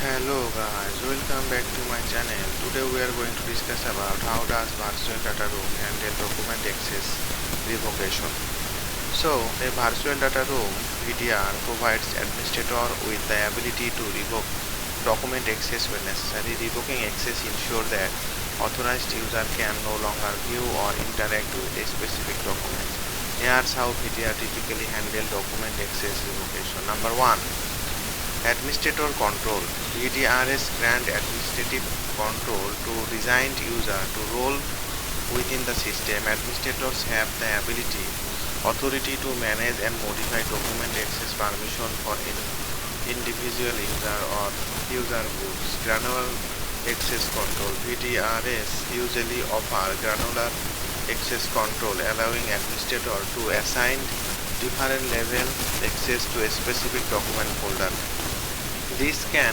Hello guys, welcome back to my channel. Today we are going to discuss about how does virtual data room handle document access revocation. So a virtual data room VDR provides administrator with the ability to revoke document access when necessary. Revoking access ensures that authorized user can no longer view or interact with a specific document. Here's how VDR typically handle document access revocation. Number 1. Administrator control. VDRs grant administrative control to designed user to role within the system. Administrators have the authority to manage and modify document access permission for individual user or user groups. Granular access control. VDRs usually offer granular access control, allowing administrator to assign different level access to a specific document folder. This can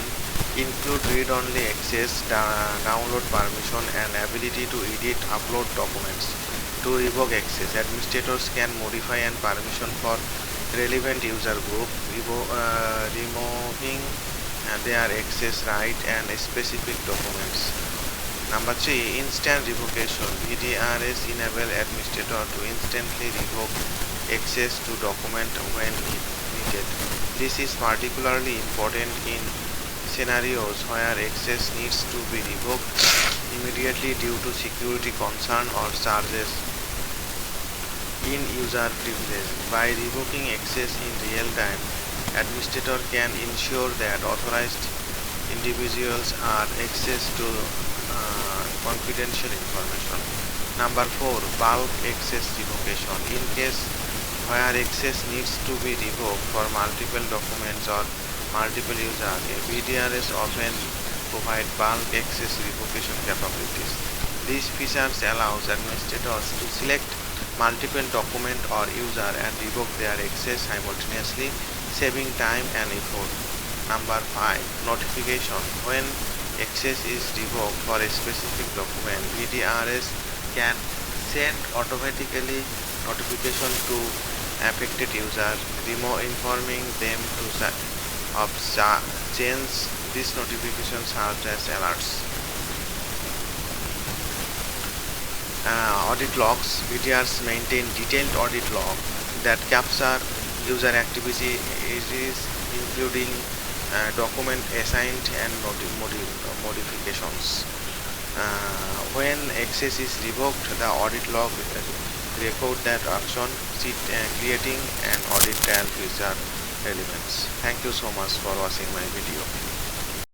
include read-only access, download permission, and ability to edit, upload documents. To revoke access, administrators can modify and permission for relevant user group, removing their access right and specific documents. Number 3. Instant revocation. VDRs enable administrator to instantly revoke access to document when needed. This is particularly important in scenarios where access needs to be revoked immediately due to security concern or charges in user privilege. By revoking access in real time, administrator can ensure that authorized individuals are access to confidential information. Number 4. Bulk access revocation. In case where access needs to be revoked for multiple documents or multiple users, VDRs often provide bulk access revocation capabilities. These features allows administrators to select multiple document or user and revoke their access simultaneously, saving time and effort. Number 5. Notification. When access is revoked for a specific document, VDRs can send automatically notification to affected user, informing them of change. These notifications serve as alerts. Audit logs. VDRs maintain detailed audit log that capture user activity, including document assigned and modifications. When access is revoked, the audit log record that action, creating an audit trail future relevance. Thank you so much for watching my video.